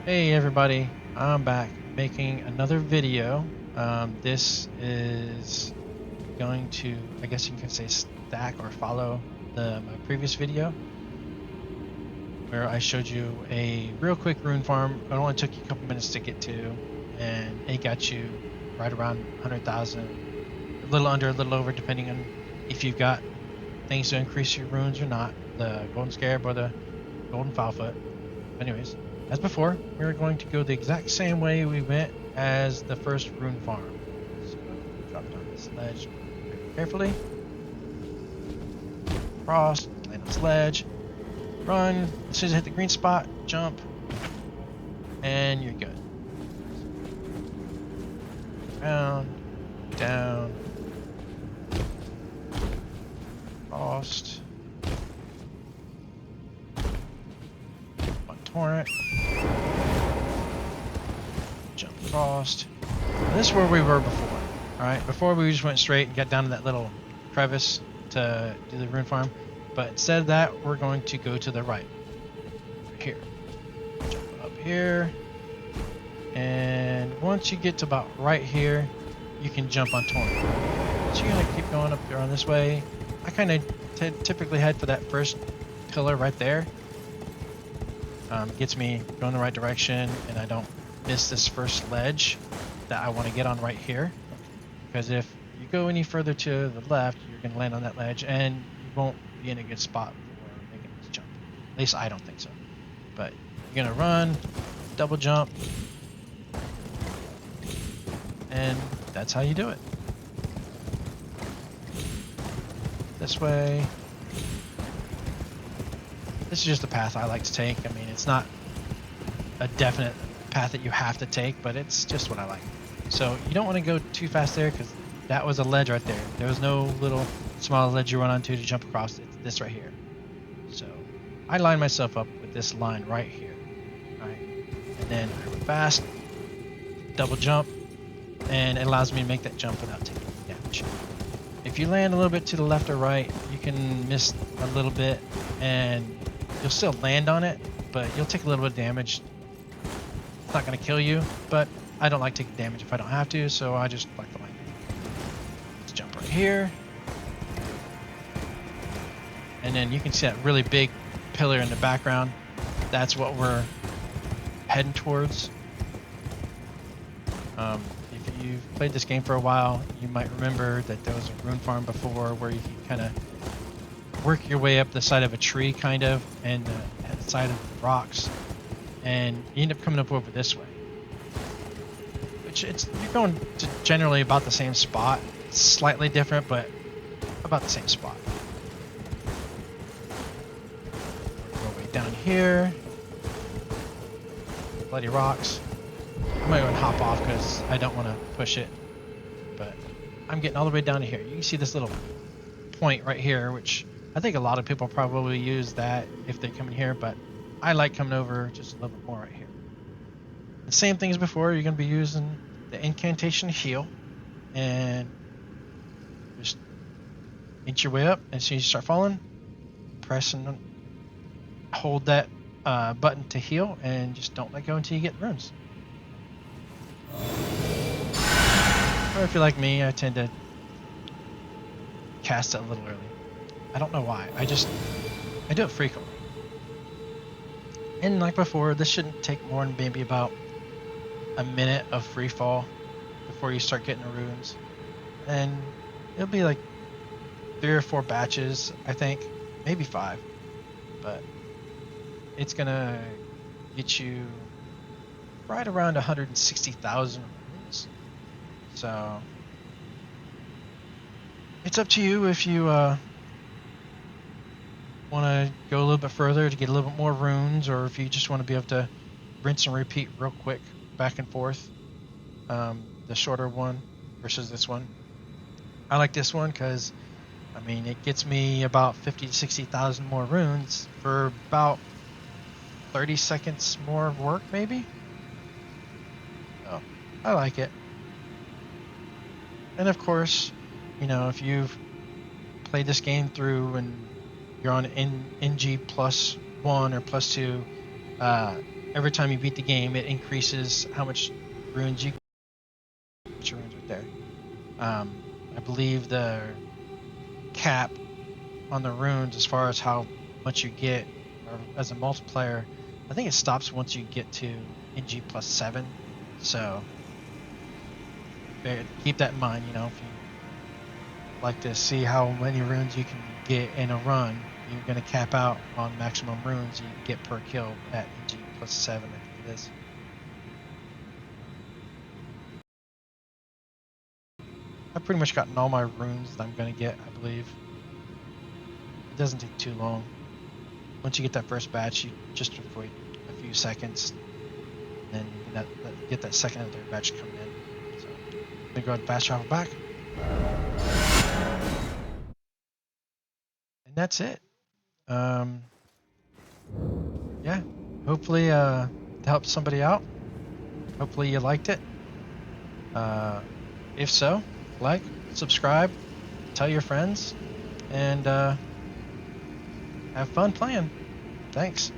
Hey everybody, I'm back making another video. This is going to, I guess you can say, stack or follow my previous video where I showed you a real quick rune farm. It only took you a couple minutes to get to, and it got you right around 100,000, a little under, a little over, depending on if you've got things to increase your runes or not, the golden scarab or the golden foulfoot. Anyways, as before, we're going to go the exact same way we went as the first rune farm. So, drop down this ledge very carefully. Cross, land on this ledge, run. As soon as I hit the green spot, jump, and you're good. Down, down, crossed. One torrent. Jump across. This is where we were before. Alright, before we just went straight and got down to that little crevice to do the rune farm. But instead of that, we're going to go to the right. Here. Jump up here. And once you get to about right here, you can jump on torrent. So you're going to keep going up around this way. I kind of typically head for that first pillar right there. Gets me going the right direction, and I don't miss this first ledge that I want to get on right here. Because if you go any further to the left, you're going to land on that ledge, and you won't be in a good spot for making this jump. At least I don't think so. But you're going to run, double jump, and that's how you do it. This way. This is just a path I like to take. I mean, it's not a definite path that you have to take, but it's just what I like. So you don't want to go too fast there, because that was a ledge right there. There was no little small ledge you run onto to jump across. It's this right here. So I line myself up with this line right here. Alright. And then I run fast, double jump, and it allows me to make that jump without taking damage. If you land a little bit to the left or right, you can miss a little bit, and you'll still land on it, but you'll take a little bit of damage. It's not going to kill you, but I don't like taking damage if I don't have to, so I just like the land. Let's jump right here. And then you can see that really big pillar in the background. That's what we're heading towards. If you've played this game for a while, you might remember that there was a rune farm before where you can kind of work your way up the side of a tree, kind of, and at the side of the rocks, and you end up coming up over this way. Which you're going to generally about the same spot. It's slightly different, but about the same spot. Go way down here. Bloody rocks. I'm gonna go and hop off because I don't want to push it, but I'm getting all the way down to here. You can see this little point right here, which I think a lot of people probably use that if they come in here, but I like coming over just a little bit more right here. The same thing as before, you're going to be using the incantation heal, and just inch your way up. As soon as you start falling, press and hold that button to heal, and just don't let go until you get runes. Or if you're like me, I tend to cast it a little early. I don't know why. I do it frequently. And like before, this shouldn't take more than maybe about a minute of free fall before you start getting the runes. And it'll be like 3 or 4 batches, I think. Maybe 5. But it's gonna get you right around 160,000 runes. So it's up to you if you want to go a little bit further to get a little bit more runes, or if you just want to be able to rinse and repeat real quick back and forth. The shorter one versus this one. I like this one because, I mean, it gets me about 50 to 60,000 more runes for about 30 seconds more work, maybe. So I like it. And of course, you know, if you've played this game through and you're on NG +1 or +2, every time you beat the game, it increases how much runes you get. Runes right there. I believe the cap on the runes, as far as how much you get, or as a multiplayer, I think it stops once you get to NG plus 7. So keep that in mind. You know, if you like to see how many runes you can get in a run, you're going to cap out on maximum runes you get per kill at NG plus 7, I think it is. I've pretty much gotten all my runes that I'm going to get, I believe. It doesn't take too long. Once you get that first batch, you just wait a few seconds, and then get that second and third batch coming in. So I'm going to go ahead and fast travel back. And that's it. Yeah, hopefully it helped somebody out. Hopefully you liked it. If so, like, subscribe, tell your friends, and have fun playing. Thanks.